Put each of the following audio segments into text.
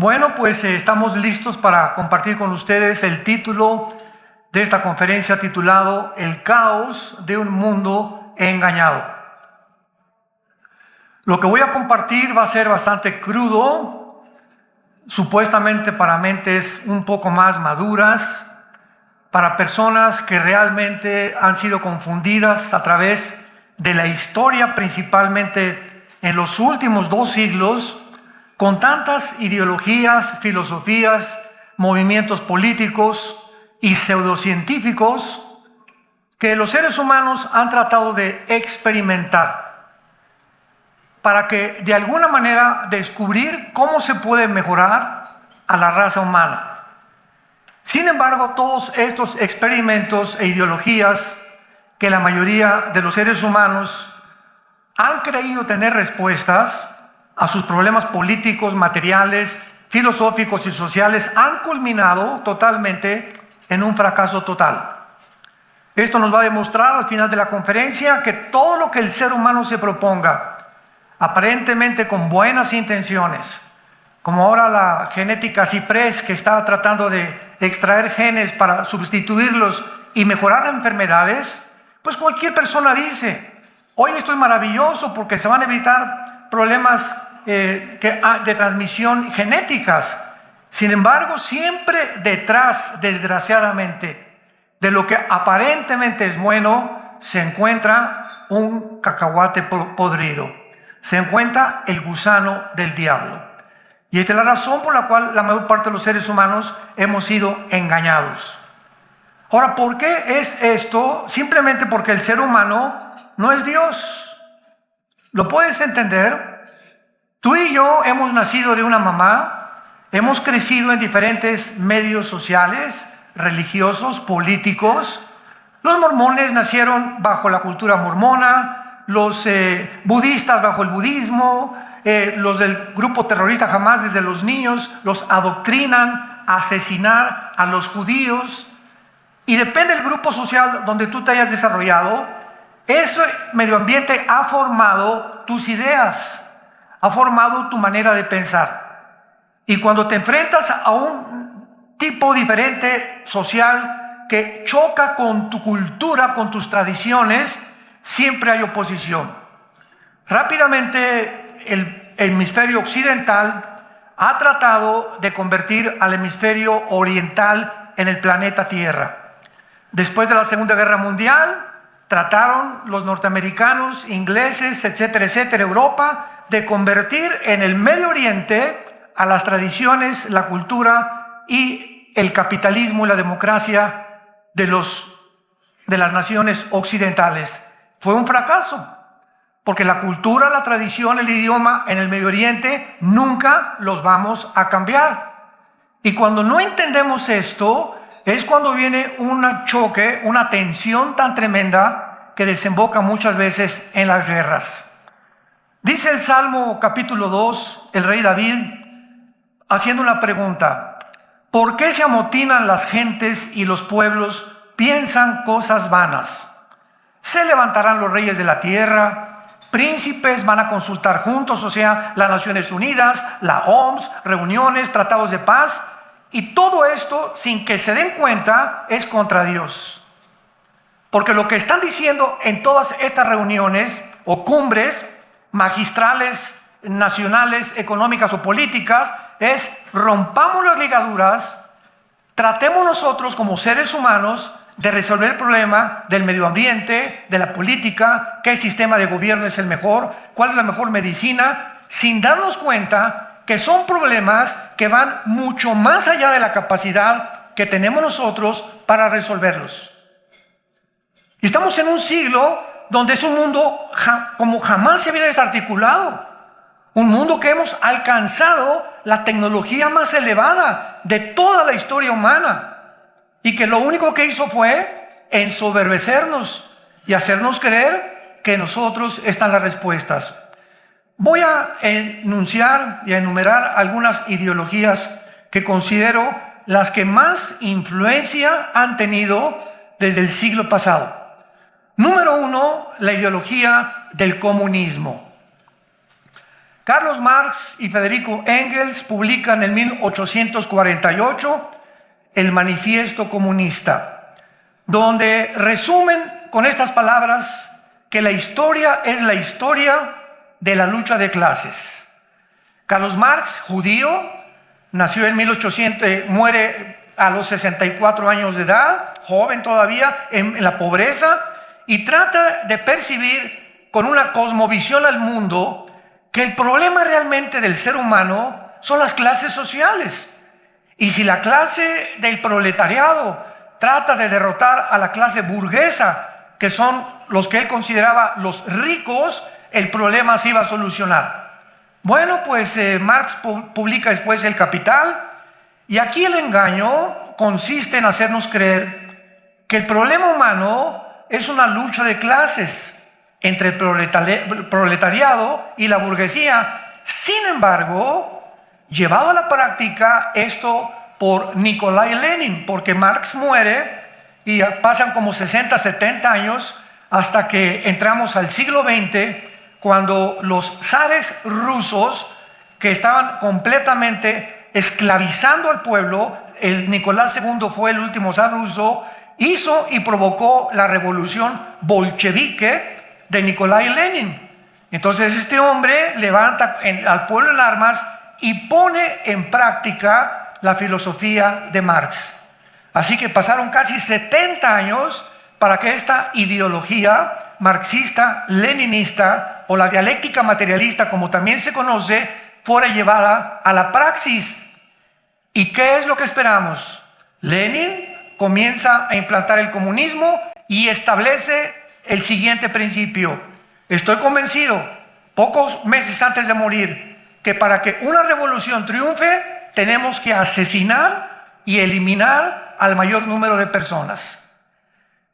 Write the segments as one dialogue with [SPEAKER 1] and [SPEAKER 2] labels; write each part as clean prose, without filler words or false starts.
[SPEAKER 1] Bueno, pues estamos listos para compartir con ustedes el título de esta conferencia titulado El caos de un mundo engañado. Lo que voy a compartir va a ser bastante crudo, supuestamente para mentes un poco más maduras, para personas que realmente han sido confundidas a través de la historia, principalmente en los últimos 2 siglos, con tantas ideologías, filosofías, movimientos políticos y pseudocientíficos que los seres humanos han tratado de experimentar para que de alguna manera descubrir cómo se puede mejorar a la raza humana. Sin embargo, todos estos experimentos e ideologías que la mayoría de los seres humanos han creído tener respuestas a sus problemas políticos, materiales, filosóficos y sociales, han culminado totalmente en un fracaso total. Esto nos va a demostrar al final de la conferencia que todo lo que el ser humano se proponga, aparentemente con buenas intenciones, como ahora la genética CRISPR que está tratando de extraer genes para sustituirlos y mejorar enfermedades, pues cualquier persona dice, hoy esto es maravilloso porque se van a evitar problemas de transmisión genéticas. Sin embargo, siempre detrás, desgraciadamente, de lo que aparentemente es bueno, se encuentra un cacahuate podrido. Se encuentra el gusano del diablo. Y esta es la razón por la cual la mayor parte de los seres humanos hemos sido engañados. Ahora, ¿por qué es esto? Simplemente porque el ser humano no es Dios. ¿Lo puedes entender? Tú y yo hemos nacido de una mamá, hemos crecido en diferentes medios sociales, religiosos, políticos. Los mormones nacieron bajo la cultura mormona, los budistas bajo el budismo, los del grupo terrorista Hamás desde los niños los adoctrinan a asesinar a los judíos. Y depende del grupo social donde tú te hayas desarrollado, ese medio ambiente ha formado tus ideas, ha formado tu manera de pensar. Y cuando te enfrentas a un tipo diferente social que choca con tu cultura, con tus tradiciones, siempre hay oposición. Rápidamente el hemisferio occidental ha tratado de convertir al hemisferio oriental en el planeta Tierra. Después de la Segunda Guerra Mundial, trataron los norteamericanos, ingleses, etcétera, etcétera, Europa, de convertir en el Medio Oriente a las tradiciones, la cultura y el capitalismo y la democracia de las naciones occidentales. Fue un fracaso, porque la cultura, la tradición, el idioma en el Medio Oriente nunca los vamos a cambiar. Y cuando no entendemos esto, es cuando viene un choque, una tensión tan tremenda que desemboca muchas veces en las guerras. Dice el Salmo capítulo 2, el rey David, haciendo una pregunta: ¿por qué se amotinan las gentes y los pueblos piensan cosas vanas? Se levantarán los reyes de la tierra, príncipes van a consultar juntos, o sea, las Naciones Unidas, la OMS, reuniones, tratados de paz, y todo esto, sin que se den cuenta, es contra Dios. Porque lo que están diciendo en todas estas reuniones o cumbres magistrales, nacionales, económicas o políticas, es rompamos las ligaduras, tratemos nosotros como seres humanos de resolver el problema del medio ambiente, de la política, qué sistema de gobierno es el mejor, cuál es la mejor medicina, sin darnos cuenta que son problemas que van mucho más allá de la capacidad que tenemos nosotros para resolverlos. Y estamos en un siglo donde es un mundo como jamás se había desarticulado. Un mundo que hemos alcanzado la tecnología más elevada de toda la historia humana. Y que lo único que hizo fue ensoberbecernos y hacernos creer que en nosotros están las respuestas. Voy a enunciar y a enumerar algunas ideologías que considero las que más influencia han tenido desde el siglo pasado. Número 1, la ideología del comunismo. Carlos Marx y Federico Engels publican en 1848 el Manifiesto Comunista, donde resumen con estas palabras que la historia es la historia de la lucha de clases. Carlos Marx, judío, nació en 1800, muere a los 64 años de edad, joven todavía, en la pobreza, y trata de percibir con una cosmovisión al mundo que el problema realmente del ser humano son las clases sociales. Y si la clase del proletariado trata de derrotar a la clase burguesa, que son los que él consideraba los ricos, el problema se iba a solucionar. Bueno, pues Marx publica después El Capital, y aquí el engaño consiste en hacernos creer que el problema humano es una lucha de clases entre el proletariado y la burguesía. Sin embargo, llevado a la práctica esto por Nikolai Lenin, porque Marx muere y pasan como 60, 70 años hasta que entramos al siglo XX, cuando los zares rusos, que estaban completamente esclavizando al pueblo, el Nicolás II fue el último zar ruso, hizo y provocó la revolución bolchevique de Nikolai Lenin. Entonces este hombre levanta al pueblo en armas y pone en práctica la filosofía de Marx. Así que pasaron casi 70 años para que esta ideología marxista, leninista, o la dialéctica materialista, como también se conoce, fuera llevada a la praxis. ¿Y qué es lo que esperamos? Lenin comienza a implantar el comunismo y establece el siguiente principio. Estoy convencido, pocos meses antes de morir, que para que una revolución triunfe, tenemos que asesinar y eliminar al mayor número de personas.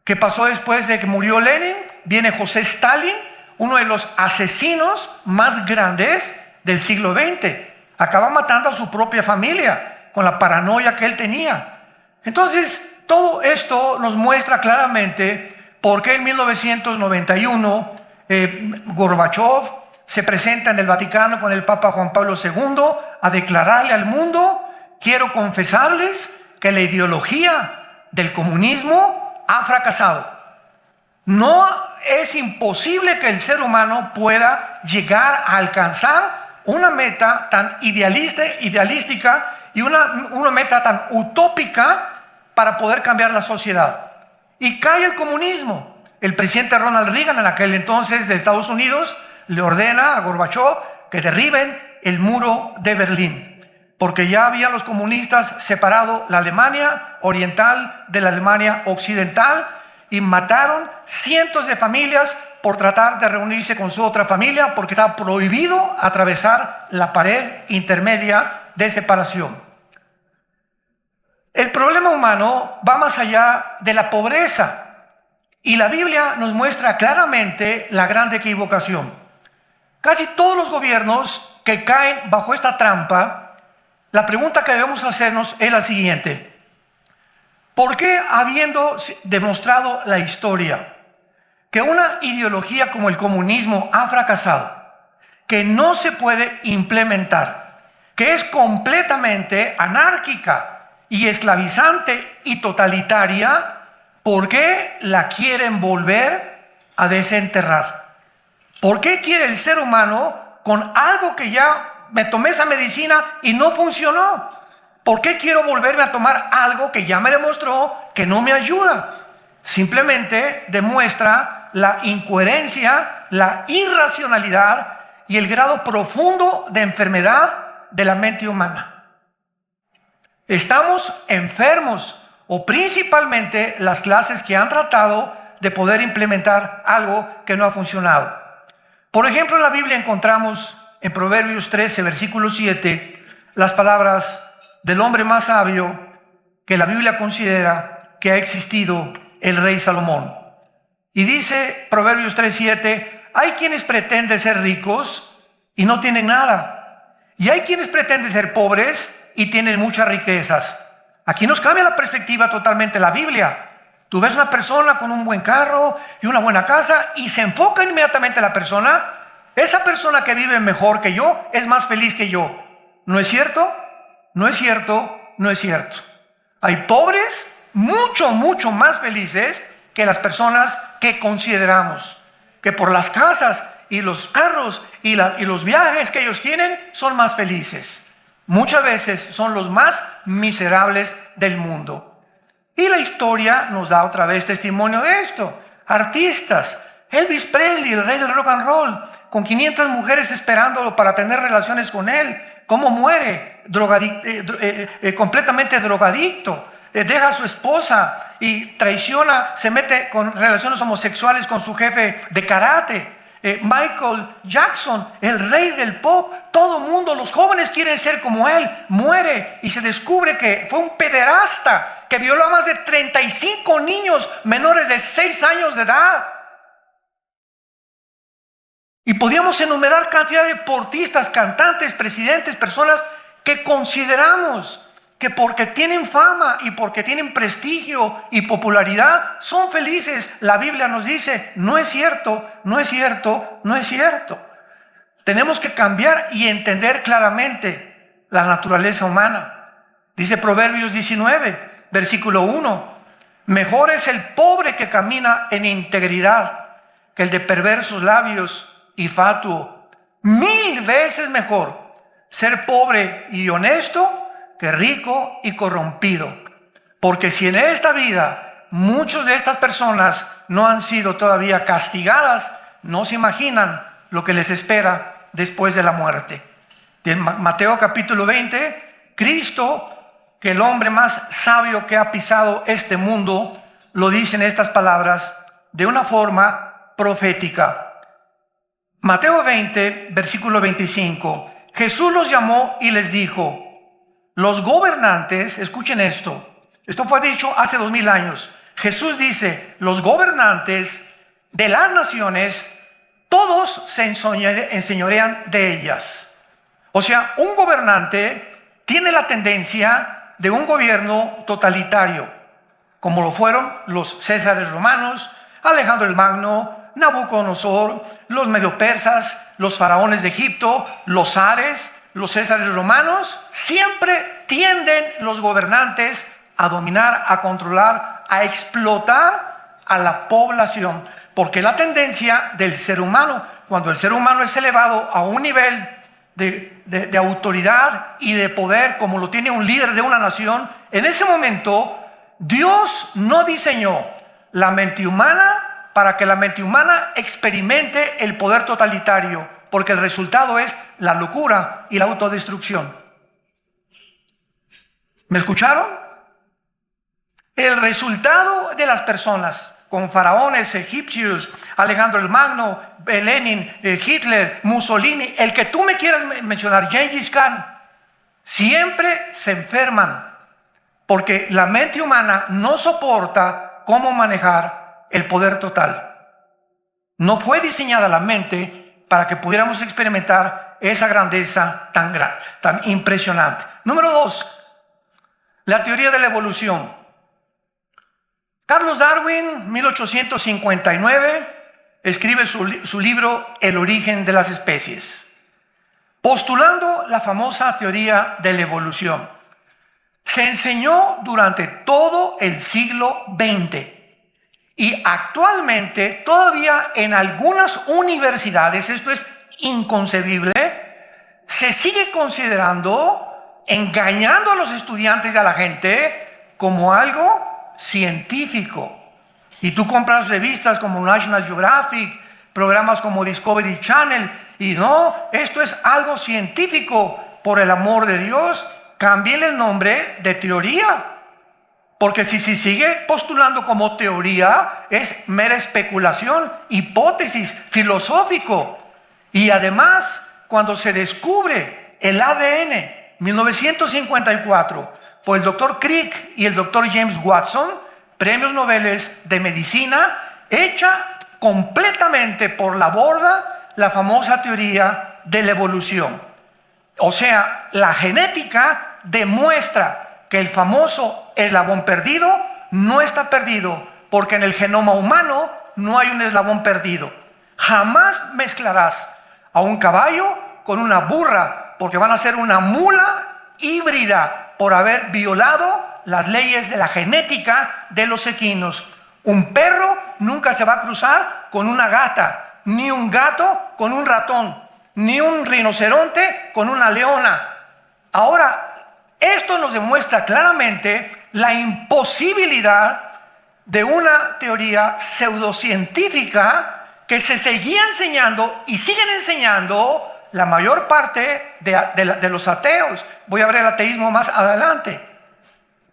[SPEAKER 1] ¿Qué pasó después de que murió Lenin? Viene José Stalin, uno de los asesinos más grandes del siglo XX. Acaba matando a su propia familia con la paranoia que él tenía. Entonces, todo esto nos muestra claramente por qué en 1991 Gorbachev se presenta en el Vaticano con el Papa Juan Pablo II a declararle al mundo: quiero confesarles que la ideología del comunismo ha fracasado. No es imposible que el ser humano pueda llegar a alcanzar una meta tan idealística y una meta tan utópica para poder cambiar la sociedad. Y cae el comunismo. El presidente Ronald Reagan, en aquel entonces de Estados Unidos, le ordena a Gorbachev que derriben el muro de Berlín, porque ya habían los comunistas separado la Alemania oriental de la Alemania occidental y mataron cientos de familias por tratar de reunirse con su otra familia, porque estaba prohibido atravesar la pared intermedia de separación. El problema humano va más allá de la pobreza, y la Biblia nos muestra claramente la gran equivocación. Casi todos los gobiernos que caen bajo esta trampa, la pregunta que debemos hacernos es la siguiente: ¿por qué, habiendo demostrado la historia que una ideología como el comunismo ha fracasado, que no se puede implementar, que es completamente anárquica y esclavizante y totalitaria, por qué la quieren volver a desenterrar? ¿Por qué quiere el ser humano, con algo que ya me tomé esa medicina y no funcionó, por qué quiero volverme a tomar algo que ya me demostró que no me ayuda? Simplemente demuestra la incoherencia, la irracionalidad y el grado profundo de enfermedad de la mente humana. Estamos enfermos, o principalmente las clases que han tratado de poder implementar algo que no ha funcionado. Por ejemplo, en la Biblia encontramos en Proverbios 13, versículo 7, las palabras del hombre más sabio que la Biblia considera que ha existido, el rey Salomón. Y dice Proverbios 3:7, hay quienes pretenden ser ricos y no tienen nada, y hay quienes pretenden ser pobres y tienen muchas riquezas. Aquí nos cambia la perspectiva totalmente la Biblia. Tú ves una persona con un buen carro y una buena casa y se enfoca inmediatamente la persona Esa persona que vive mejor que yo es más feliz que yo. ¿No es cierto? No es cierto, no es cierto. Hay pobres mucho, mucho más felices que las personas que consideramos, que por las casas y los carros y los viajes que ellos tienen son más felices. Muchas veces son los más miserables del mundo. Y la historia nos da otra vez testimonio de esto. Artistas, Elvis Presley, el rey del rock and roll, con 500 mujeres esperándolo para tener relaciones con él. ¿Cómo muere? Completamente drogadicto. Deja a su esposa y traiciona, se mete con relaciones homosexuales con su jefe de karate. Michael Jackson, el rey del pop, todo el mundo, los jóvenes quieren ser como él, muere y se descubre que fue un pederasta que violó a más de 35 niños menores de 6 años de edad. Y podíamos enumerar cantidad de deportistas, cantantes, presidentes, personas que consideramos que porque tienen fama y porque tienen prestigio y popularidad son felices. La Biblia nos dice, no es cierto, no es cierto, no es cierto. Tenemos que cambiar y entender claramente la naturaleza humana. Dice Proverbios 19, versículo 1, mejor es el pobre que camina en integridad que el de perversos labios y fatuo. 1000 veces mejor ser pobre y honesto que rico y corrompido. Porque si en esta vida muchas de estas personas no han sido todavía castigadas, no se imaginan lo que les espera después de la muerte. En Mateo capítulo 20, Cristo, que el hombre más sabio que ha pisado este mundo, lo dice en estas palabras de una forma profética. Mateo 20, versículo 25. Jesús los llamó y les dijo: los gobernantes, escuchen esto fue dicho hace 2000 años. Jesús dice, los gobernantes de las naciones, todos se enseñorean de ellas. O sea, un gobernante tiene la tendencia de un gobierno totalitario, como lo fueron los Césares romanos, Alejandro el Magno, Nabucodonosor, los medo-persas, los faraones de Egipto, los zares, los Césares romanos. Siempre tienden los gobernantes a dominar, a controlar, a explotar a la población, porque la tendencia del ser humano, cuando el ser humano es elevado a un nivel de autoridad y de poder como lo tiene un líder de una nación, en ese momento Dios no diseñó la mente humana para que la mente humana experimente el poder totalitario, porque el resultado es la locura y la autodestrucción. ¿Me escucharon? El resultado de las personas con faraones egipcios, Alejandro el Magno, Lenin, Hitler, Mussolini, el que tú me quieras mencionar, Gengis Khan, siempre se enferman porque la mente humana no soporta cómo manejar el poder total. No fue diseñada la mente para que pudiéramos experimentar esa grandeza tan impresionante. Número 2, la teoría de la evolución. Charles Darwin, 1859, escribe su libro El origen de las especies, postulando la famosa teoría de la evolución. Se enseñó durante todo el siglo XX. Y actualmente todavía en algunas universidades, esto es inconcebible, se sigue considerando, engañando a los estudiantes y a la gente como algo científico. Y tú compras revistas como National Geographic, programas como Discovery Channel, y no, esto es algo científico. Por el amor de Dios, cambien el nombre de teoría. Porque si se sigue postulando como teoría, es mera especulación, hipótesis, filosófico. Y además, cuando se descubre el ADN, 1954, por el doctor Crick y el doctor James Watson, premios Nobel de medicina, echa completamente por la borda la famosa teoría de la evolución. O sea, la genética demuestra que el famoso eslabón perdido no está perdido, porque en el genoma humano no hay un eslabón perdido. Jamás mezclarás a un caballo con una burra, porque van a ser una mula híbrida por haber violado las leyes de la genética de los equinos. Un perro nunca se va a cruzar con una gata, ni un gato con un ratón, ni un rinoceronte con una leona. Ahora, esto nos demuestra claramente la imposibilidad de una teoría pseudocientífica que se seguía enseñando y siguen enseñando la mayor parte de los ateos. Voy a ver el ateísmo más adelante.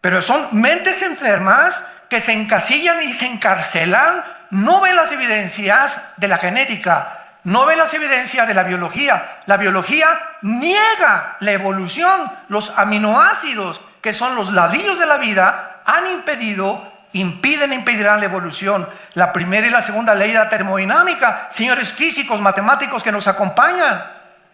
[SPEAKER 1] Pero son mentes enfermas que se encasillan y se encarcelan, no ven las evidencias de la genética, no ven las evidencias de la biología. La biología niega la evolución. Los aminoácidos, que son los ladrillos de la vida, impedirán la evolución. La primera y la segunda ley de la termodinámica, señores físicos, matemáticos que nos acompañan,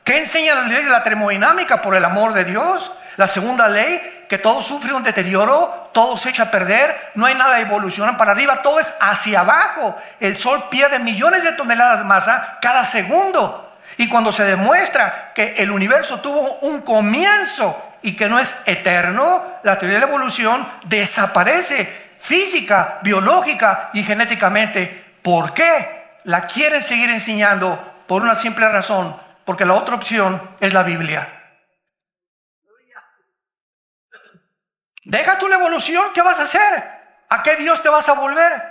[SPEAKER 1] ¿qué enseñan las leyes de la termodinámica? Por el amor de Dios. La segunda ley, que todo sufre un deterioro, todo se echa a perder, no hay nada de evolución para arriba, todo es hacia abajo. El Sol pierde millones de toneladas de masa cada segundo. Y cuando se demuestra que el universo tuvo un comienzo y que no es eterno, la teoría de la evolución desaparece física, biológica y genéticamente. ¿Por qué? La quieren seguir enseñando por una simple razón, porque la otra opción es la Biblia. Deja tú la evolución, ¿qué vas a hacer? ¿A qué Dios te vas a volver?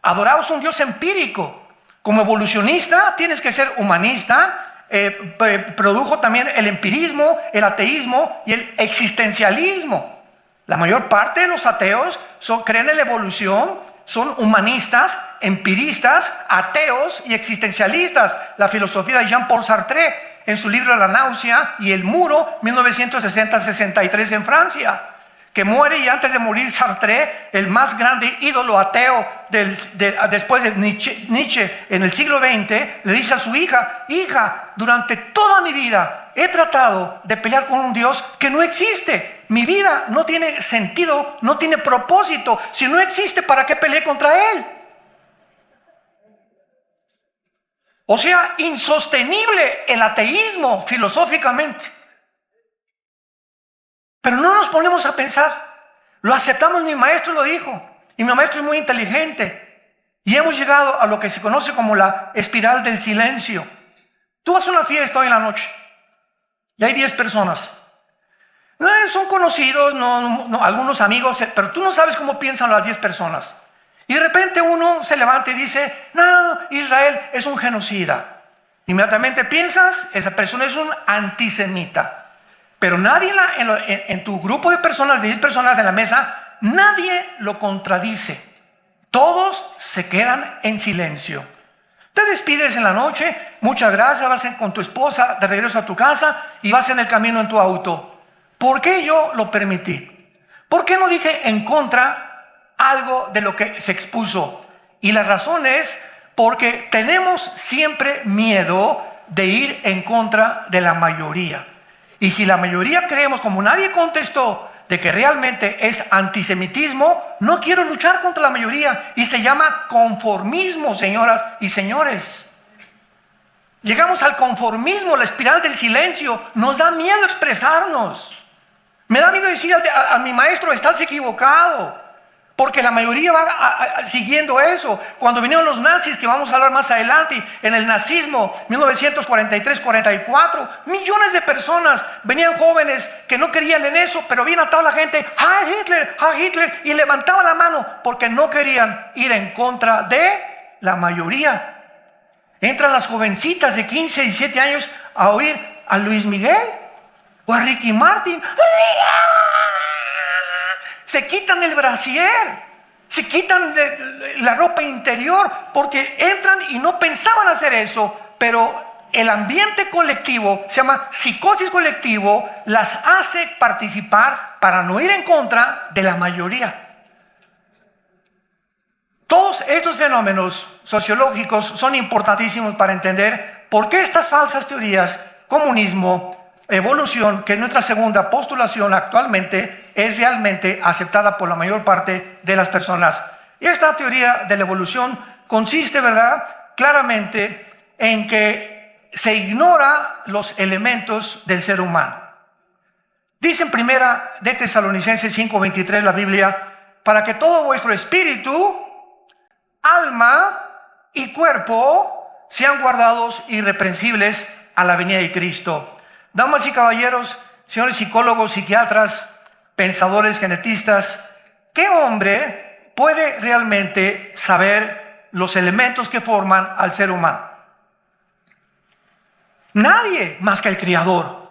[SPEAKER 1] Adoramos un Dios empírico. Como evolucionista tienes que ser humanista. Produjo también el empirismo, el ateísmo y el existencialismo. La mayor parte de los ateos creen en la evolución, son humanistas, empiristas, ateos y existencialistas. La filosofía de Jean-Paul Sartre en su libro La náusea y el muro, 1960-63 en Francia, que muere, y antes de morir Sartre, el más grande ídolo ateo después de Nietzsche en el siglo XX, le dice a su hija: hija, durante toda mi vida he tratado de pelear con un Dios que no existe. Mi vida no tiene sentido, no tiene propósito. Si no existe, ¿para qué peleé contra Él? O sea, insostenible el ateísmo filosóficamente. Pero no nos ponemos a pensar. Lo aceptamos, mi maestro lo dijo. Y mi maestro es muy inteligente. Y hemos llegado a lo que se conoce como la espiral del silencio. Tú vas a una fiesta hoy en la noche y hay 10 personas. Son conocidos, algunos amigos, pero tú no sabes cómo piensan las 10 personas. Y de repente uno se levanta y dice: no, Israel es un genocida. Inmediatamente piensas, esa persona es un antisemita. Pero nadie en tu grupo de personas, de 10 personas en la mesa, nadie lo contradice. Todos se quedan en silencio. Te despides en la noche, muchas gracias, vas con tu esposa de regreso a tu casa y vas en el camino en tu auto. ¿Por qué yo lo permití? ¿Por qué no dije en contra algo de lo que se expuso? Y la razón es porque tenemos siempre miedo de ir en contra de la mayoría. Y si la mayoría creemos, como nadie contestó, de que realmente es antisemitismo, no quiero luchar contra la mayoría. Y se llama conformismo, señoras y señores. Llegamos al conformismo, la espiral del silencio. Nos da miedo expresarnos. Me da miedo decir a mi maestro: estás equivocado. Porque la mayoría va siguiendo eso. Cuando vinieron los nazis, que vamos a hablar más adelante, en el nazismo, 1943-44, millones de personas venían, jóvenes que no querían en eso, pero bien a toda la gente: ¡Heil Hitler! ¡Heil Hitler! Y levantaban la mano porque no querían ir en contra de la mayoría. Entran las jovencitas de 15, 17 años a oír a Luis Miguel o a Ricky Martin. Se quitan el brasier, se quitan la ropa interior porque entran y no pensaban hacer eso, pero el ambiente colectivo, se llama psicosis colectivo, las hace participar para no ir en contra de la mayoría. Todos estos fenómenos sociológicos son importantísimos para entender por qué estas falsas teorías, comunismo, evolución, que es nuestra segunda postulación actualmente, es realmente aceptada por la mayor parte de las personas. Y esta teoría de la evolución consiste, ¿verdad?, claramente en que se ignora los elementos del ser humano. Dice en primera de Tesalonicenses 5:23 la Biblia, para que todo vuestro espíritu, alma y cuerpo sean guardados irreprensibles a la venida de Cristo. Damas y caballeros, señores psicólogos, psiquiatras, pensadores, genetistas, ¿qué hombre puede realmente saber los elementos que forman al ser humano? Nadie más que el Creador.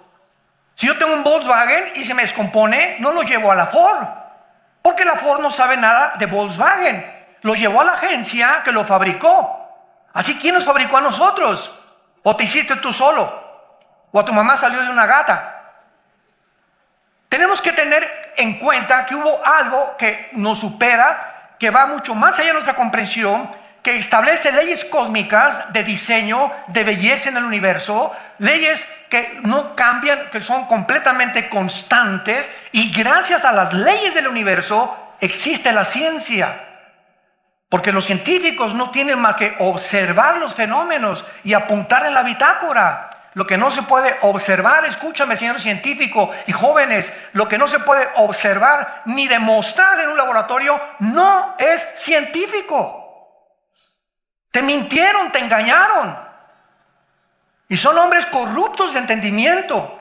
[SPEAKER 1] Si yo tengo un Volkswagen y se me descompone, no lo llevo a la Ford, porque la Ford no sabe nada de Volkswagen. Lo llevó a la agencia que lo fabricó. Así, ¿quién nos fabricó a nosotros? ¿O te hiciste tú solo? ¿O a tu mamá salió de una gata? Tenemos que tener en cuenta que hubo algo que nos supera, que va mucho más allá de nuestra comprensión, que establece leyes cósmicas de diseño, de belleza en el universo, leyes que no cambian, que son completamente constantes, y gracias a las leyes del universo existe la ciencia. Porque los científicos no tienen más que observar los fenómenos y apuntar en la bitácora. Lo que no se puede observar, escúchame, señor científico y jóvenes, lo que no se puede observar ni demostrar en un laboratorio no es científico. Te mintieron, te engañaron. Y son hombres corruptos de entendimiento.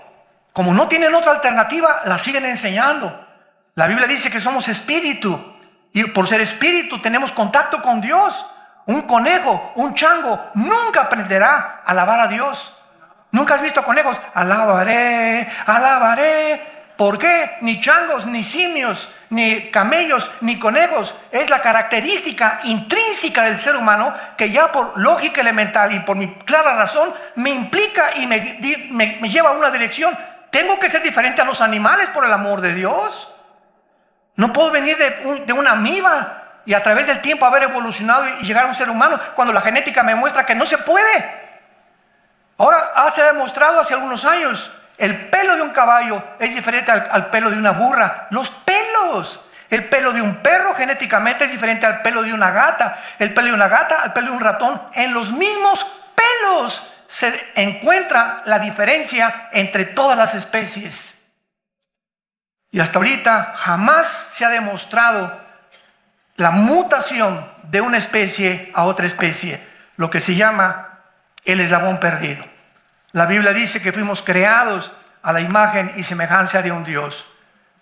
[SPEAKER 1] Como no tienen otra alternativa, la siguen enseñando. La Biblia dice que somos espíritu. Y por ser espíritu tenemos contacto con Dios. Un conejo, un chango, nunca aprenderá a alabar a Dios. ¿Nunca has visto conejos? Alabaré, alabaré. ¿Por qué? Ni changos, ni simios, ni camellos, ni conejos. Es la característica intrínseca del ser humano que ya por lógica elemental y por mi clara razón me implica y me lleva a una dirección. Tengo que ser diferente a los animales, por el amor de Dios. No puedo venir de una amiba y a través del tiempo haber evolucionado y llegar a un ser humano cuando la genética me muestra que no se puede. Ahora se ha demostrado hace algunos años, el pelo de un caballo es diferente al pelo de una burra. Los pelos. El pelo de un perro genéticamente es diferente al pelo de una gata. El pelo de una gata al pelo de un ratón. En los mismos pelos se encuentra la diferencia entre todas las especies. Y hasta ahorita jamás se ha demostrado la mutación de una especie a otra especie, lo que se llama el eslabón perdido. La Biblia dice que fuimos creados a la imagen y semejanza de un Dios.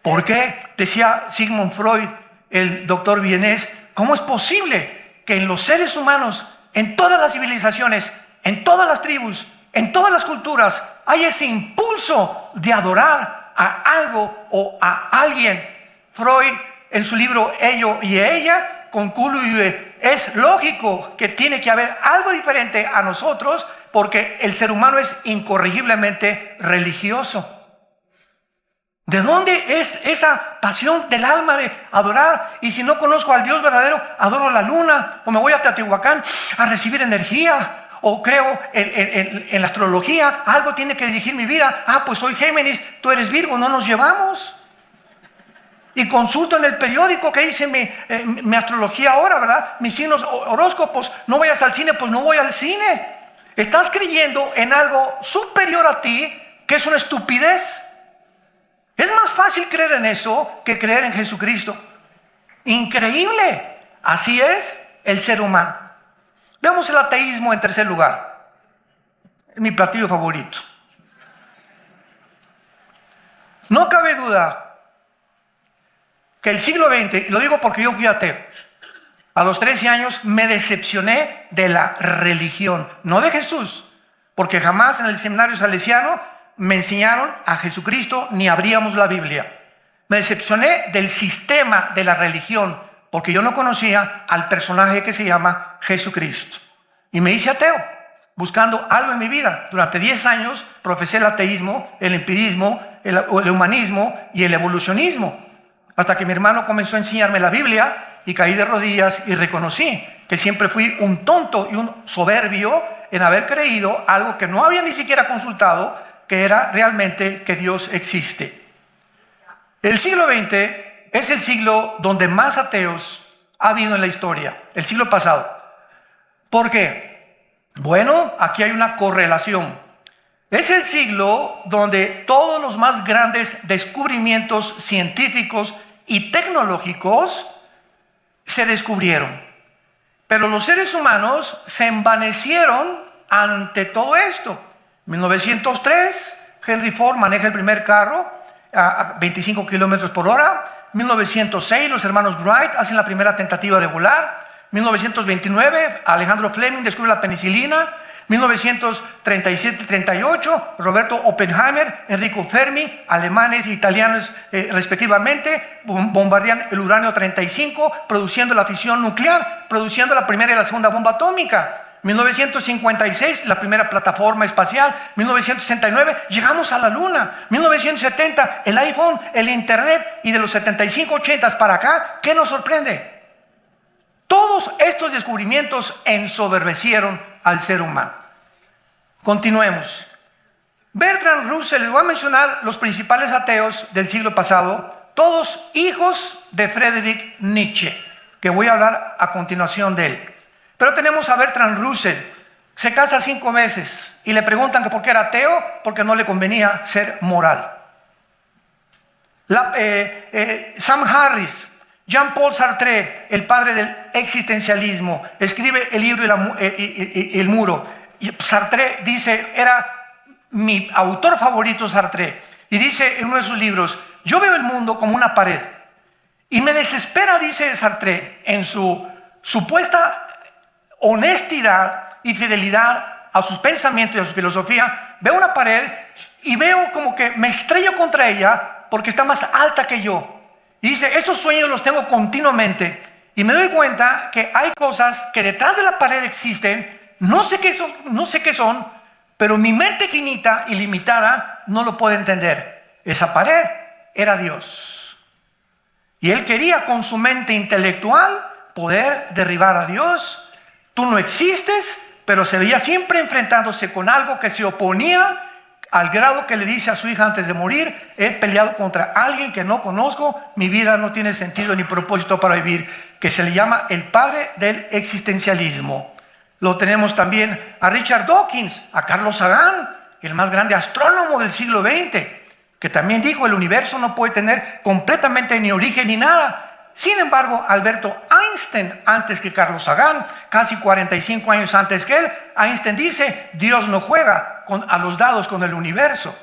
[SPEAKER 1] ¿Por qué? Decía Sigmund Freud, el doctor vienés, ¿cómo es posible que en los seres humanos, en todas las civilizaciones, en todas las tribus, en todas las culturas, hay ese impulso de adorar a algo o a alguien? Freud, en su libro Ello y Ella, concluye: es lógico que tiene que haber algo diferente a nosotros porque el ser humano es incorregiblemente religioso. ¿De dónde es esa pasión del alma de adorar? Y si no conozco al Dios verdadero, adoro la luna, o me voy a Teotihuacán a recibir energía, o creo en la astrología, algo tiene que dirigir mi vida. Pues soy Géminis, tú eres Virgo, no nos llevamos. Y consulto en el periódico que dice mi astrología ahora, ¿verdad? Mis signos, horóscopos. No vayas al cine, pues no voy al cine. Estás creyendo en algo superior a ti, que es una estupidez. Es más fácil creer en eso que creer en Jesucristo. Increíble. Así es el ser humano. Veamos el ateísmo en tercer lugar. Es mi platillo favorito. No cabe duda que el siglo XX, y lo digo porque yo fui ateo, a los 13 años me decepcioné de la religión, no de Jesús, porque jamás en el seminario salesiano me enseñaron a Jesucristo ni abríamos la Biblia. Me decepcioné del sistema de la religión, porque yo no conocía al personaje que se llama Jesucristo. Y me hice ateo, buscando algo en mi vida. Durante 10 años profesé el ateísmo, el empirismo, el humanismo y el evolucionismo. Hasta que mi hermano comenzó a enseñarme la Biblia y caí de rodillas y reconocí que siempre fui un tonto y un soberbio en haber creído algo que no había ni siquiera consultado, que era realmente que Dios existe. El siglo XX es el siglo donde más ateos ha habido en la historia, el siglo pasado. ¿Por qué? Bueno, aquí hay una correlación. Es el siglo donde todos los más grandes descubrimientos científicos y tecnológicos se descubrieron. Pero los seres humanos se envanecieron ante todo esto. 1903, Henry Ford maneja el primer carro a 25 kilómetros por hora. 1906, los hermanos Wright hacen la primera tentativa de volar. 1929, Alejandro Fleming descubre la penicilina. 1937-38, Roberto Oppenheimer, Enrico Fermi, alemanes e italianos respectivamente, bombardean el uranio 35, produciendo la fisión nuclear, produciendo la primera y la segunda bomba atómica. 1956, la primera plataforma espacial. 1969, llegamos a la luna. 1970, el iPhone, el internet, y de los 75-80 para acá, ¿qué nos sorprende? Todos estos descubrimientos ensoberbecieron al ser humano. Continuemos. Bertrand Russell, les voy a mencionar los principales ateos del siglo pasado, todos hijos de Friedrich Nietzsche, que voy a hablar a continuación de él. Pero tenemos a Bertrand Russell, se casa 5 veces y le preguntan que por qué era ateo, porque no le convenía ser moral. Sam Harris, Jean-Paul Sartre, el padre del existencialismo, escribe el libro El muro. Y Sartre dice, era mi autor favorito Sartre, y dice en uno de sus libros: yo veo el mundo como una pared y me desespera, dice Sartre, en su supuesta honestidad y fidelidad a sus pensamientos y a su filosofía. Veo una pared y veo como que me estrello contra ella porque está más alta que yo. Y dice, estos sueños los tengo continuamente y me doy cuenta que hay cosas que detrás de la pared existen, no sé qué son, pero mi mente finita y limitada no lo puede entender. Esa pared era Dios. Y él quería con su mente intelectual poder derribar a Dios. Tú no existes, pero se veía siempre enfrentándose con algo que se oponía, al grado que le dice a su hija antes de morir: he peleado contra alguien que no conozco, mi vida no tiene sentido ni propósito para vivir, que se le llama el padre del existencialismo. Lo tenemos también a Richard Dawkins, a Carlos Sagan, el más grande astrónomo del siglo XX, que también dijo: el universo no puede tener completamente ni origen ni nada. Sin embargo, Alberto Einstein, antes que Carlos Sagan, casi 45 años antes que él, Einstein dice: Dios no juega a los dados con el universo.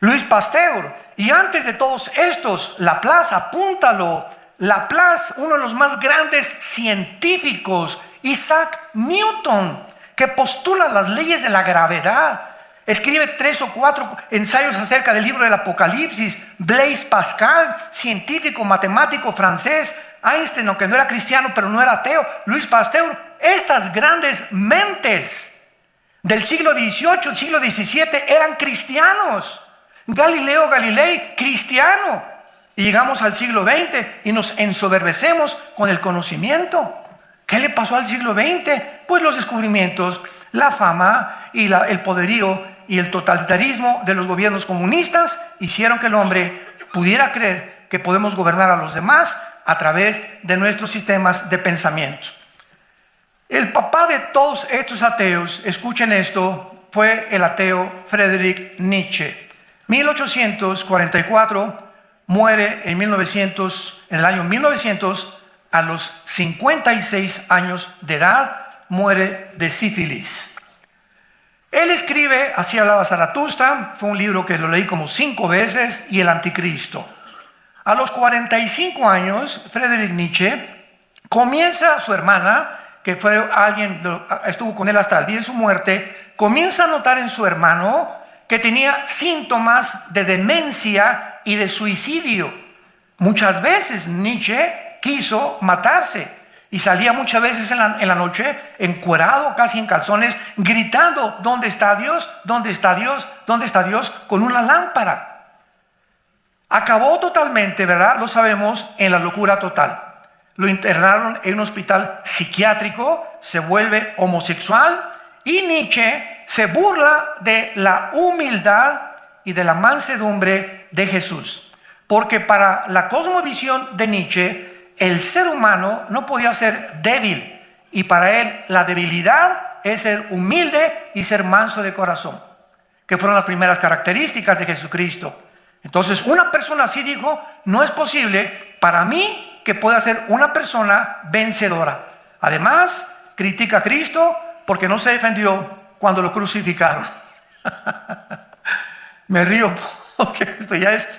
[SPEAKER 1] Luis Pasteur, y antes de todos estos, Laplace, apúntalo, Laplace, uno de los más grandes científicos, Isaac Newton, que postula las leyes de la gravedad. Escribe 3 o 4 ensayos acerca del libro del Apocalipsis. Blaise Pascal, científico, matemático francés. Einstein, aunque no era cristiano, pero no era ateo. Luis Pasteur. Estas grandes mentes del siglo XVIII, el siglo XVII, eran cristianos. Galileo Galilei, cristiano. Y llegamos al siglo XX y nos ensoberbecemos con el conocimiento. ¿Qué le pasó al siglo XX? Pues los descubrimientos, la fama y el poderío y el totalitarismo de los gobiernos comunistas hicieron que el hombre pudiera creer que podemos gobernar a los demás a través de nuestros sistemas de pensamiento. El papá de todos estos ateos, escuchen esto, fue el ateo Friedrich Nietzsche. 1844, muere en el año 1900, a los 56 años de edad, muere de sífilis. Él escribe Así hablaba Zaratustra, fue un libro que lo leí como 5 veces, y El Anticristo. A los 45 años, Friedrich Nietzsche comienza, su hermana, que fue alguien, estuvo con él hasta el día de su muerte, comienza a notar en su hermano que tenía síntomas de demencia y de suicidio. Muchas veces Nietzsche quiso matarse y salía muchas veces en la noche encuerado, casi en calzones, gritando: ¿dónde está Dios? ¿Dónde está Dios? ¿Dónde está Dios? Con una lámpara. Acabó totalmente, ¿verdad? Lo sabemos, en la locura total. Lo internaron en un hospital psiquiátrico, se vuelve homosexual, y Nietzsche se burla de la humildad y de la mansedumbre de Jesús. Porque para la cosmovisión de Nietzsche, el ser humano no podía ser débil y para él la debilidad es ser humilde y ser manso de corazón, que fueron las primeras características de Jesucristo. Entonces una persona así dijo, no es posible para mí que pueda ser una persona vencedora. Además, critica a Cristo porque no se defendió cuando lo crucificaron. Me río porque esto ya es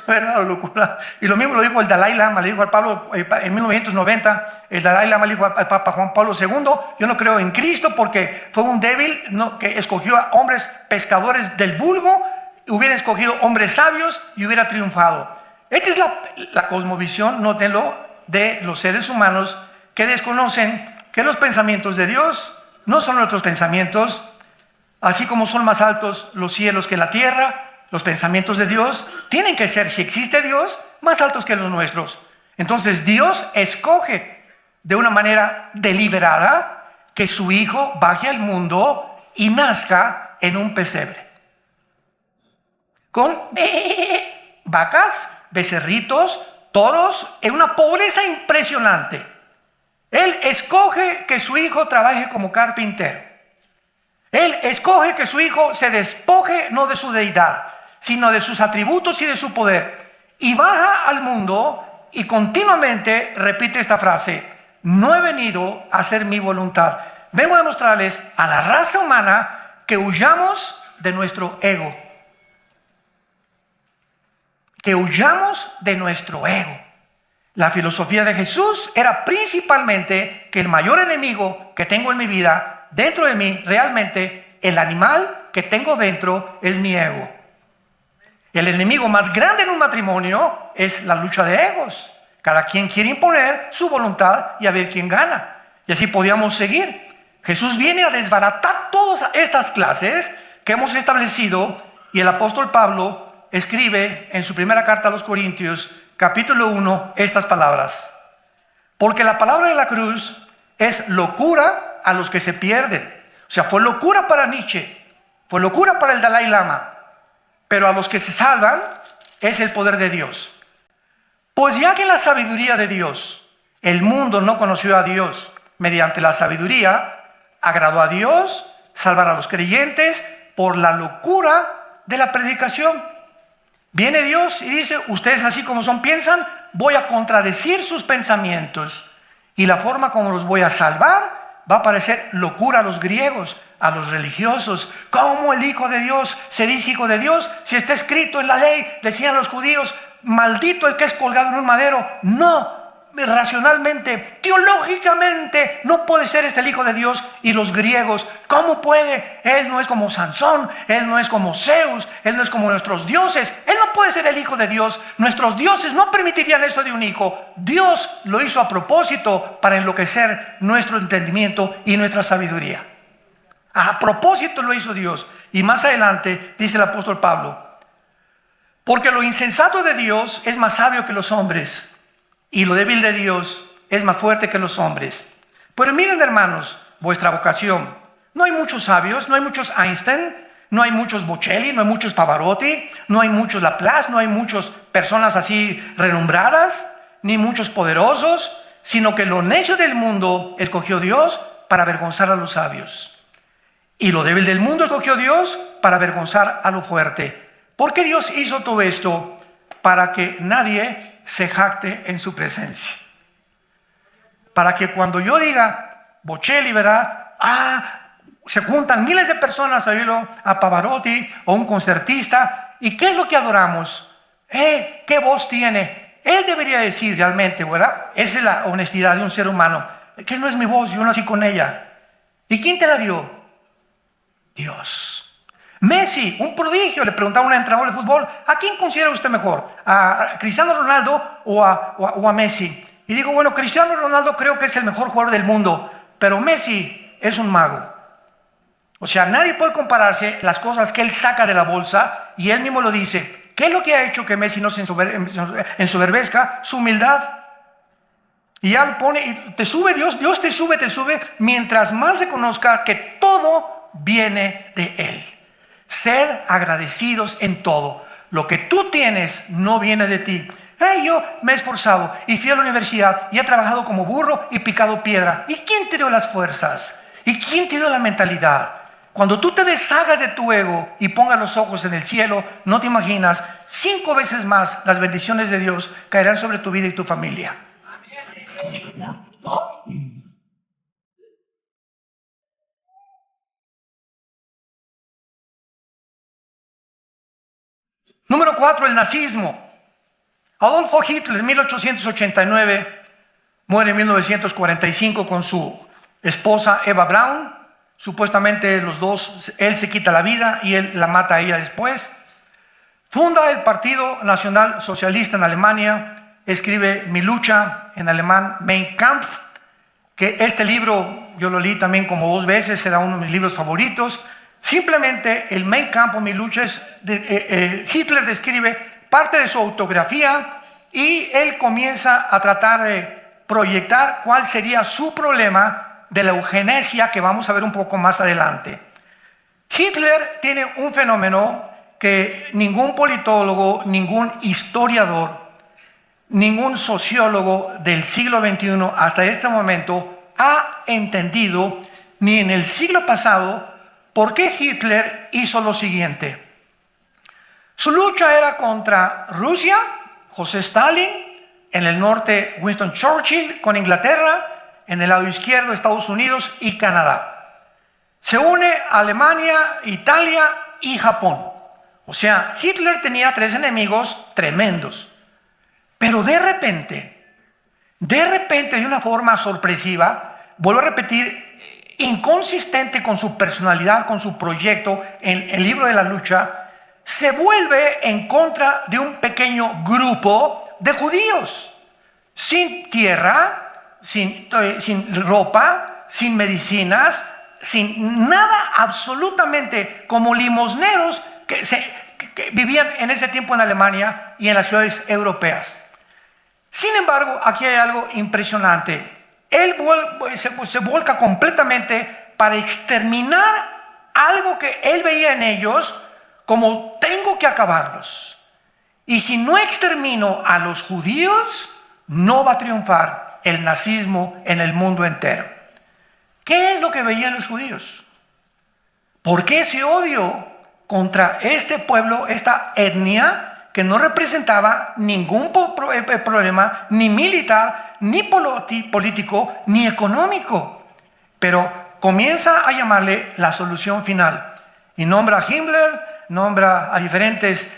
[SPEAKER 1] verdadera locura. Y lo mismo lo dijo el Dalai Lama, le dijo al Pablo en 1990, el Dalai Lama le dijo al Papa Juan Pablo II, yo no creo en Cristo porque fue un débil que escogió a hombres pescadores del vulgo, hubiera escogido hombres sabios y hubiera triunfado. Esta es la cosmovisión, nótenlo, de los seres humanos que desconocen que los pensamientos de Dios no son nuestros pensamientos. Así como son más altos los cielos que la tierra, los pensamientos de Dios tienen que ser, si existe Dios, más altos que los nuestros. Entonces Dios escoge de una manera deliberada que su Hijo baje al mundo y nazca en un pesebre. Con vacas, becerritos, toros, en una pobreza impresionante. Él escoge que su Hijo trabaje como carpintero. Él escoge que su Hijo se despoje no de su deidad, sino de sus atributos y de su poder. Y baja al mundo y continuamente repite esta frase: no he venido a hacer mi voluntad. Vengo a demostrarles a la raza humana que huyamos de nuestro ego. Que huyamos de nuestro ego. La filosofía de Jesús era principalmente que el mayor enemigo que tengo en mi vida, dentro de mí, realmente, el animal que tengo dentro es mi ego. El enemigo más grande en un matrimonio es la lucha de egos. Cada quien quiere imponer su voluntad y a ver quién gana. Y así podíamos seguir. Jesús viene a desbaratar todas estas clases que hemos establecido, y el apóstol Pablo escribe en su primera carta a los Corintios, capítulo 1, estas palabras: porque la palabra de la cruz es locura a los que se pierden. O sea, fue locura para Nietzsche, fue locura para el Dalai Lama, pero a los que se salvan es el poder de Dios. Pues ya que en la sabiduría de Dios el mundo no conoció a Dios, mediante la sabiduría agradó a Dios salvar a los creyentes por la locura de la predicación. Viene Dios y dice: ustedes así como son piensan, voy a contradecir sus pensamientos, y la forma como los voy a salvar va a parecer locura a los griegos, a los religiosos. ¿Cómo el Hijo de Dios se dice Hijo de Dios? Si está escrito en la ley, decían los judíos, maldito el que es colgado en un madero. No, racionalmente, teológicamente, no puede ser el Hijo de Dios. Y los griegos, ¿cómo puede? Él no es como Sansón, él no es como Zeus, él no es como nuestros dioses, él no puede ser el Hijo de Dios. Nuestros dioses no permitirían eso de un hijo. Dios lo hizo a propósito para enloquecer nuestro entendimiento y nuestra sabiduría. A propósito lo hizo Dios. Y más adelante dice el apóstol Pablo: porque lo insensato de Dios es más sabio que los hombres, y lo débil de Dios es más fuerte que los hombres. Pero miren, hermanos, vuestra vocación. No hay muchos sabios, no hay muchos Einstein, no hay muchos Bocelli, no hay muchos Pavarotti, no hay muchos Laplace, no hay muchas personas así renombradas, ni muchos poderosos, sino que lo necio del mundo escogió Dios para avergonzar a los sabios. Y lo débil del mundo escogió Dios para avergonzar a lo fuerte. ¿Por qué Dios hizo todo esto? Para que nadie se jacte en su presencia. Para que cuando yo diga Bocelli, ¿verdad? Se juntan miles de personas a oírlo, a Pavarotti o un concertista. ¿Y qué es lo que adoramos? ¿Qué voz tiene? Él debería decir realmente, ¿verdad? Esa es la honestidad de un ser humano. Que no es mi voz, yo nací con ella. ¿Y quién te la dio? Dios. Messi, un prodigio. Le preguntaba a un entrenador de fútbol: ¿a quién considera usted mejor? ¿A Cristiano Ronaldo o a Messi? Y digo, bueno, Cristiano Ronaldo creo que es el mejor jugador del mundo, pero Messi es un mago. O sea, nadie puede compararse las cosas que él saca de la bolsa, y él mismo lo dice. ¿Qué es lo que ha hecho que Messi no se ensoberbezca? Su humildad. Y ya lo pone, y te sube Dios te sube, mientras más reconozcas que todo viene de Él. Ser agradecidos en todo. Lo que tú tienes no viene de ti. Hey, yo me he esforzado y fui a la universidad y he trabajado como burro y picado piedra. ¿Y quién te dio las fuerzas? ¿Y quién te dio la mentalidad? Cuando tú te deshagas de tu ego y pongas los ojos en el cielo, no te imaginas 5 veces más las bendiciones de Dios caerán sobre tu vida y tu familia. Número 4, el nazismo. Adolfo Hitler, en 1889, muere en 1945 con su esposa Eva Braun. Supuestamente los dos, él se quita la vida y él la mata a ella después. Funda el Partido Nacional Socialista en Alemania, escribe Mi lucha, en alemán Mein Kampf, que este libro yo lo leí también como 2 veces, era uno de mis libros favoritos. Simplemente el Mein Kampf, Mi lucha, Hitler describe parte de su autografía y él comienza a tratar de proyectar cuál sería su problema de la eugenesia, que vamos a ver un poco más adelante. Hitler tiene un fenómeno que ningún politólogo, ningún historiador, ningún sociólogo del siglo XXI hasta este momento ha entendido, ni en el siglo pasado, por qué Hitler hizo lo siguiente. Su lucha era contra Rusia, José Stalin, en el norte Winston Churchill con Inglaterra, en el lado izquierdo Estados Unidos y Canadá. Se une a Alemania, Italia y Japón. O sea, Hitler tenía 3 enemigos tremendos. Pero de repente, de una forma sorpresiva, vuelvo a repetir, inconsistente con su personalidad, con su proyecto en el libro de la lucha, se vuelve en contra de un pequeño grupo de judíos, sin tierra, sin ropa, sin medicinas, sin nada, absolutamente, como limosneros que vivían en ese tiempo en Alemania y en las ciudades europeas. Sin embargo, aquí hay algo impresionante. Él se volca completamente para exterminar algo que él veía en ellos como tengo que acabarlos. Y si no extermino a los judíos, no va a triunfar el nazismo en el mundo entero. ¿Qué es lo que veían los judíos? ¿Por qué ese odio contra este pueblo, esta etnia que no representaba ningún problema, ni militar, ni político, ni económico? Pero comienza a llamarle la solución final y nombra a Himmler, nombra a diferentes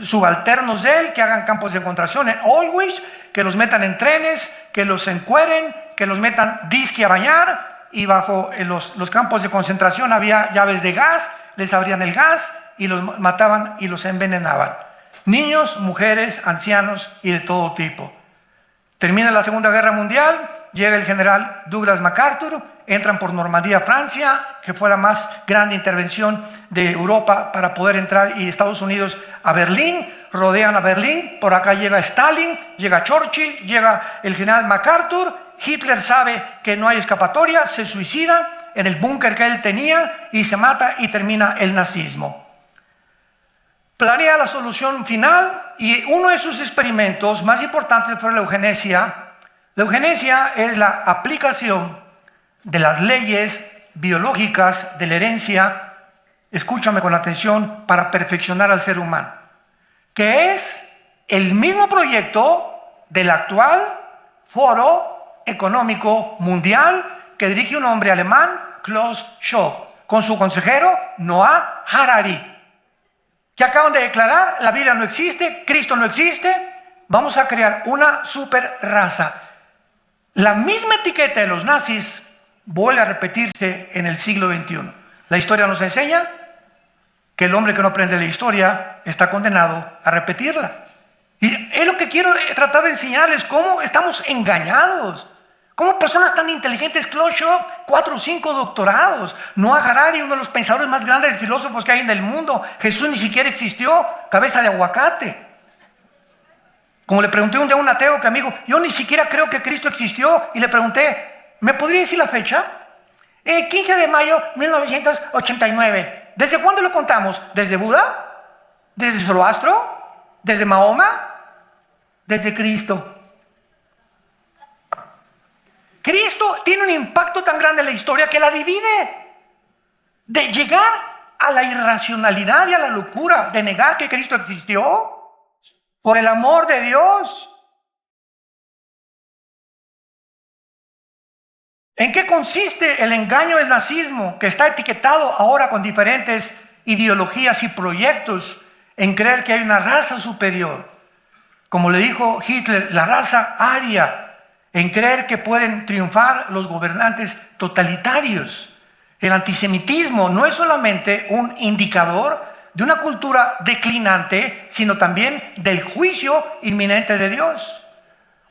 [SPEAKER 1] subalternos de él que hagan campos de concentración en Auschwitz, que los metan en trenes, que los encueren, que los metan disque a bañar, y bajo los campos de concentración había llaves de gas, les abrían el gas y los mataban y los envenenaban. Niños, mujeres, ancianos y de todo tipo. Termina la Segunda Guerra Mundial, llega el general Douglas MacArthur, entran por Normandía, Francia, que fue la más grande intervención de Europa para poder entrar, y Estados Unidos a Berlín, rodean a Berlín, por acá llega Stalin, llega Churchill, llega el general MacArthur. Hitler sabe que no hay escapatoria, se suicida en el búnker que él tenía y se mata, y termina el nazismo. Planea la solución final, y uno de sus experimentos más importantes fue la eugenesia. La eugenesia es la aplicación de las leyes biológicas de la herencia, escúchame con atención, para perfeccionar al ser humano, que es el mismo proyecto del actual Foro Económico Mundial que dirige un hombre alemán, Klaus Schwab, con su consejero Noah Harari, que acaban de declarar: la Biblia no existe, Cristo no existe, vamos a crear una super raza. La misma etiqueta de los nazis vuelve a repetirse en el siglo XXI. La historia nos enseña que el hombre que no aprende la historia está condenado a repetirla. Y es lo que quiero tratar de enseñarles: cómo estamos engañados, cómo personas tan inteligentes, Klaus Schwab, 4 o 5 doctorados, Noah Harari, uno de los pensadores más grandes filósofos que hay en el mundo, Jesús ni siquiera existió, cabeza de aguacate. Como le pregunté un día a un ateo que amigo, yo ni siquiera creo que Cristo existió, y le pregunté, ¿me podría decir la fecha? 15 de mayo 1989. ¿Desde cuándo lo contamos? ¿Desde Buda? ¿Desde Zoroastro? ¿Desde Mahoma? desde Cristo. Cristo tiene un impacto tan grande en la historia que la divide. De llegar a la irracionalidad y a la locura de negar que Cristo existió por el amor de Dios. ¿En qué consiste el engaño del nazismo, que está etiquetado ahora con diferentes ideologías y proyectos en creer que hay una raza superior? Como le dijo Hitler, la raza aria, en creer que pueden triunfar los gobernantes totalitarios. El antisemitismo no es solamente un indicador de una cultura declinante, sino también del juicio inminente de Dios.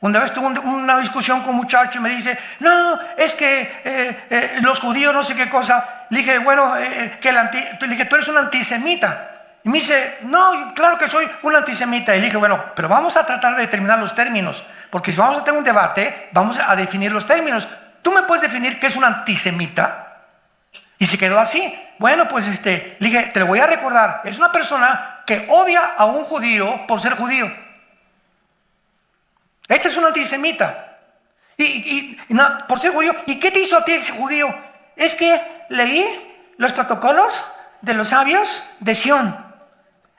[SPEAKER 1] Una vez tuve una discusión con un muchacho y me dice, no, es que los judíos no sé qué cosa. Le dije, bueno, le dije, tú eres un antisemita. Y me dice, no, claro que soy un antisemita. Y le dije, bueno, pero vamos a tratar de determinar los términos, porque si vamos a tener un debate, vamos a definir los términos. ¿Tú me puedes definir qué es un antisemita? Y se quedó así. Bueno, pues le dije, te lo voy a recordar, es una persona que odia a un judío por ser judío. Ese es un antisemita. No, por ser judío. ¿Y qué te hizo a ti ese judío? Es que leí los protocolos de los sabios de Sión.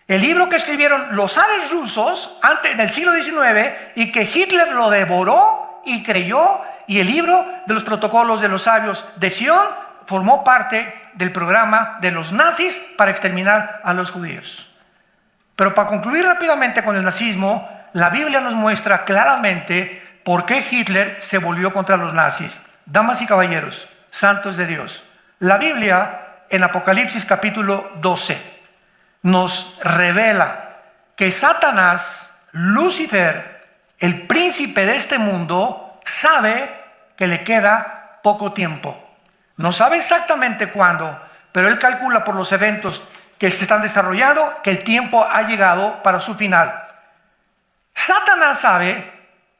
[SPEAKER 1] El libro que escribieron los zares rusos antes del siglo XIX y que Hitler lo devoró y creyó. Y el libro de los protocolos de los sabios de Sión formó parte del programa de los nazis para exterminar a los judíos. Pero para concluir rápidamente con el nazismo, la Biblia nos muestra claramente por qué Hitler se volvió contra los nazis. Damas y caballeros, santos de Dios, la Biblia en Apocalipsis capítulo 12 nos revela que Satanás, Lucifer, el príncipe de este mundo, sabe que le queda poco tiempo. No sabe exactamente cuándo, pero él calcula por los eventos que se están desarrollando que el tiempo ha llegado para su final. Satanás sabe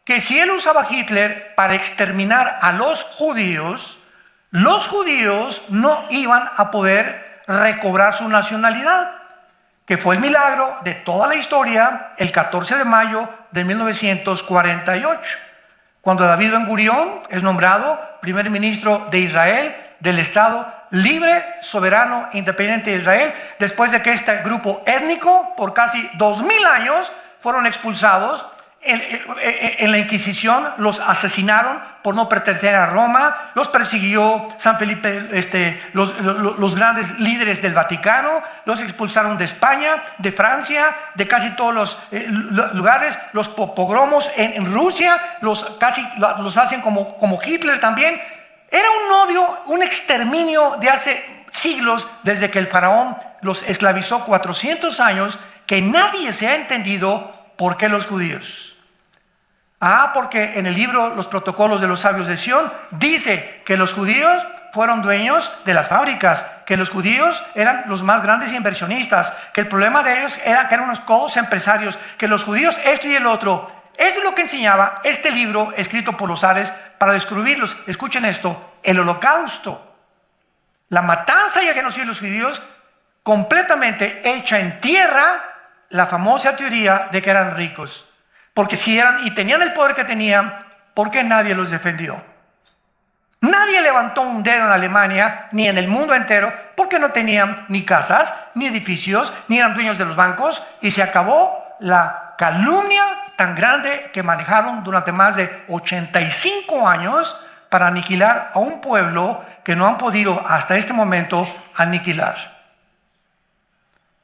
[SPEAKER 1] que si él usaba a Hitler para exterminar a los judíos no iban a poder recobrar su nacionalidad, que fue el milagro de toda la historia el 14 de mayo de 1948, cuando David Ben Gurión es nombrado primer ministro de Israel, del Estado libre, soberano, independiente de Israel, después de que este grupo étnico por casi 2000 años fueron expulsados. En la Inquisición los asesinaron por no pertenecer a Roma, los persiguió San Felipe, los grandes líderes del Vaticano, los expulsaron de España, de Francia, de casi todos los lugares, los pogromos en Rusia, los hacen como Hitler también. Era un odio, un exterminio de hace siglos, desde que el faraón los esclavizó 400 años, que nadie se ha entendido por qué los judíos. Porque en el libro Los Protocolos de los Sabios de Sión dice que los judíos fueron dueños de las fábricas, que los judíos eran los más grandes inversionistas, que el problema de ellos era que eran unos codos empresarios, que los judíos esto y el otro. Esto es lo que enseñaba este libro escrito por los zares para descubrirlos. Escuchen esto: el holocausto, la matanza y el genocidio de los judíos, completamente hecha en tierra, la famosa teoría de que eran ricos. Porque si eran y tenían el poder que tenían, ¿por qué nadie los defendió? Nadie levantó un dedo en Alemania, ni en el mundo entero, porque no tenían ni casas, ni edificios, ni eran dueños de los bancos, y se acabó la calumnia tan grande que manejaron durante más de 85 años para aniquilar a un pueblo que no han podido hasta este momento aniquilar.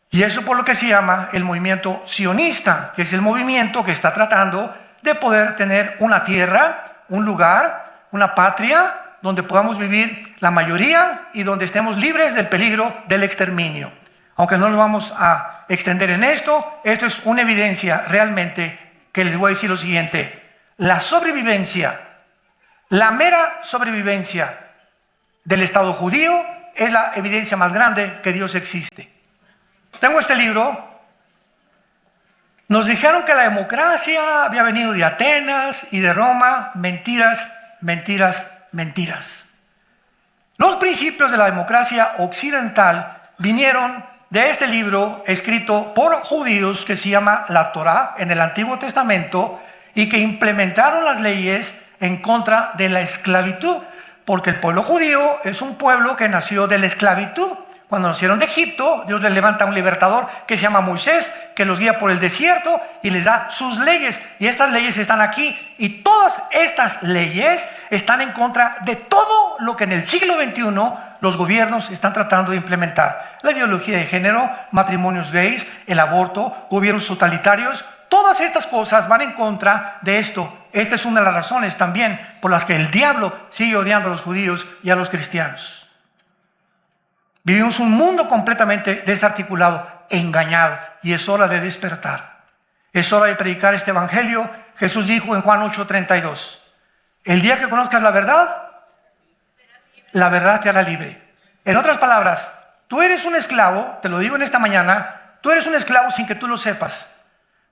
[SPEAKER 1] Y eso por lo que se llama el movimiento sionista, que es el movimiento que está tratando de poder tener una tierra, un lugar, una patria donde podamos vivir la mayoría y donde estemos libres del peligro del exterminio. Aunque no nos vamos a extender en esto es una evidencia realmente que les voy a decir lo siguiente: la sobrevivencia, la mera sobrevivencia del Estado judío es la evidencia más grande que Dios existe. Tengo este libro. Nos dijeron que la democracia había venido de Atenas y de Roma. Mentiras, mentiras, mentiras. Los principios de la democracia occidental vinieron de este libro escrito por judíos que se llama la Torá en el Antiguo Testamento, y que implementaron las leyes en contra de la esclavitud, porque el pueblo judío es un pueblo que nació de la esclavitud. Cuando nacieron de Egipto, Dios les levanta un libertador que se llama Moisés, que los guía por el desierto y les da sus leyes. Y estas leyes están aquí. Y todas estas leyes están en contra de todo lo que en el siglo XXI los gobiernos están tratando de implementar. La ideología de género, matrimonios gays, el aborto, gobiernos totalitarios. Todas estas cosas van en contra de esto. Esta es una de las razones también por las que el diablo sigue odiando a los judíos y a los cristianos. Vivimos un mundo completamente desarticulado, engañado, y es hora de despertar. Es hora de predicar este evangelio. Jesús dijo en Juan 8:32, el día que conozcas la verdad te hará libre. En otras palabras, tú eres un esclavo, te lo digo en esta mañana, tú eres un esclavo sin que tú lo sepas,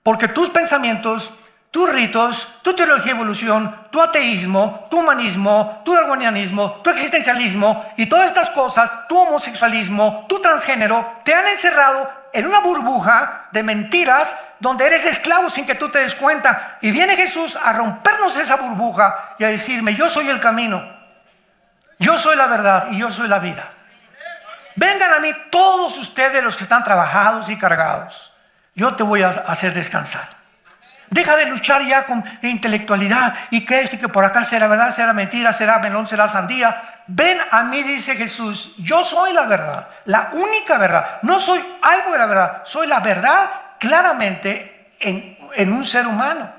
[SPEAKER 1] porque tus pensamientos, tus ritos, tu teología de evolución, tu ateísmo, tu humanismo, tu darwinianismo, tu existencialismo y todas estas cosas, tu homosexualismo, tu transgénero, te han encerrado en una burbuja de mentiras donde eres esclavo sin que tú te des cuenta. Y viene Jesús a rompernos esa burbuja y a decirme, yo soy el camino, yo soy la verdad y yo soy la vida. Vengan a mí todos ustedes los que están trabajados y cargados. Yo te voy a hacer descansar. Deja de luchar ya con intelectualidad y que esto y que por acá será verdad, será mentira, será melón, será sandía. Ven a mí, dice Jesús, yo soy la verdad, la única verdad. No soy algo de la verdad, soy la verdad claramente en un ser humano.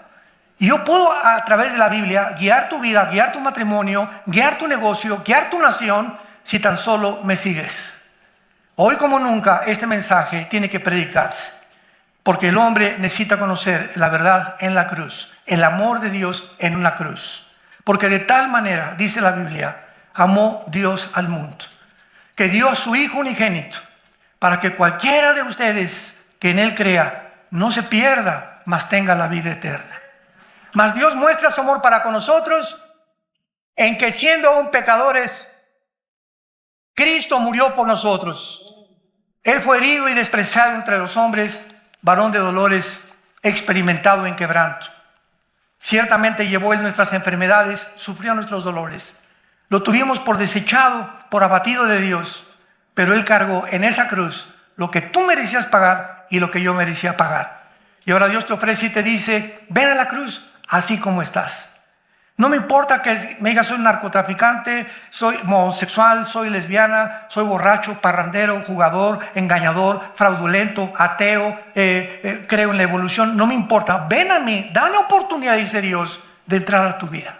[SPEAKER 1] Y yo puedo a través de la Biblia guiar tu vida, guiar tu matrimonio, guiar tu negocio, guiar tu nación, si tan solo me sigues. Hoy como nunca este mensaje tiene que predicarse. Porque el hombre necesita conocer la verdad en la cruz, el amor de Dios en una cruz. Porque de tal manera, dice la Biblia, amó Dios al mundo, que dio a su Hijo unigénito, para que cualquiera de ustedes que en Él crea, no se pierda, mas tenga la vida eterna. Mas Dios muestra su amor para con nosotros, en que siendo aún pecadores, Cristo murió por nosotros. Él fue herido y despreciado entre los hombres, varón de dolores, experimentado en quebranto. Ciertamente llevó Él nuestras enfermedades, sufrió nuestros dolores. Lo tuvimos por desechado, por abatido de Dios, pero Él cargó en esa cruz lo que tú merecías pagar y lo que yo merecía pagar. Y ahora Dios te ofrece y te dice, ven a la cruz así como estás. No me importa que me digas soy narcotraficante, soy homosexual, soy lesbiana, soy borracho, parrandero, jugador, engañador, fraudulento, ateo, creo en la evolución. No me importa. Ven a mí, dame oportunidad, dice Dios, de entrar a tu vida.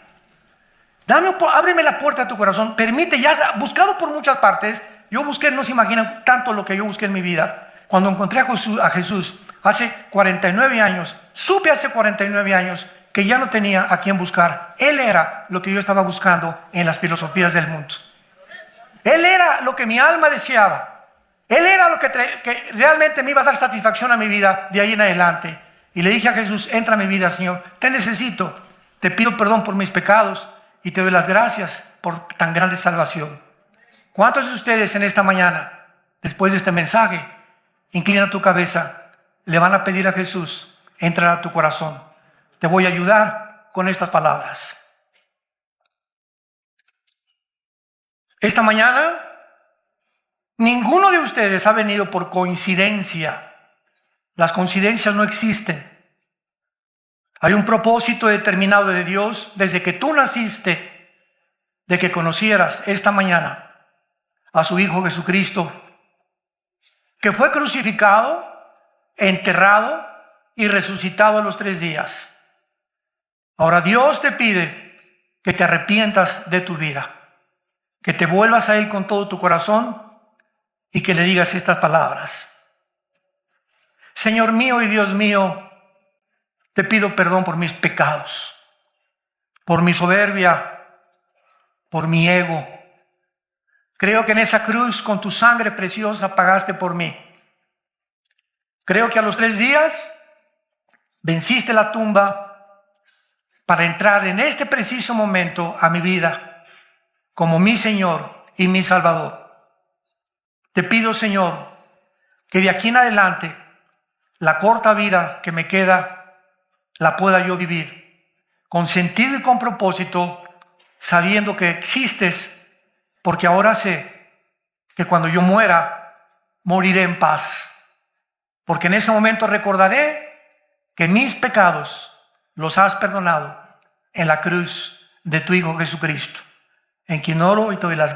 [SPEAKER 1] Ábreme la puerta de tu corazón. Permite, ya has buscado por muchas partes. Yo busqué, no se imaginan tanto lo que yo busqué en mi vida. Cuando encontré a Jesús hace 49 años, supe hace 49 años que ya no tenía a quién buscar. Él era lo que yo estaba buscando en las filosofías del mundo. Él era lo que mi alma deseaba. Él era lo que realmente me iba a dar satisfacción a mi vida de ahí en adelante. Y le dije a Jesús, entra a mi vida, Señor, te necesito. Te pido perdón por mis pecados y te doy las gracias por tan grande salvación. ¿Cuántos de ustedes en esta mañana, después de este mensaje, inclina tu cabeza, le van a pedir a Jesús entrar a tu corazón? Te voy a ayudar con estas palabras. Esta mañana, ninguno de ustedes ha venido por coincidencia. Las coincidencias no existen. Hay un propósito determinado de Dios desde que tú naciste, de que conocieras esta mañana a su Hijo Jesucristo, que fue crucificado, enterrado y resucitado a los 3 días. Ahora Dios te pide que te arrepientas de tu vida, que te vuelvas a Él con todo tu corazón y que le digas estas palabras. Señor mío y Dios mío, te pido perdón por mis pecados, por mi soberbia, por mi ego. Creo que en esa cruz con tu sangre preciosa pagaste por mí. Creo que a los 3 días venciste la tumba para entrar en este preciso momento a mi vida como mi Señor y mi Salvador. Te pido, Señor, que de aquí en adelante la corta vida que me queda la pueda yo vivir con sentido y con propósito, sabiendo que existes, porque ahora sé que cuando yo muera, moriré en paz. Porque en ese momento recordaré que mis pecados los has perdonado en la cruz de tu Hijo Jesucristo, en quien oro y te doy las gracias.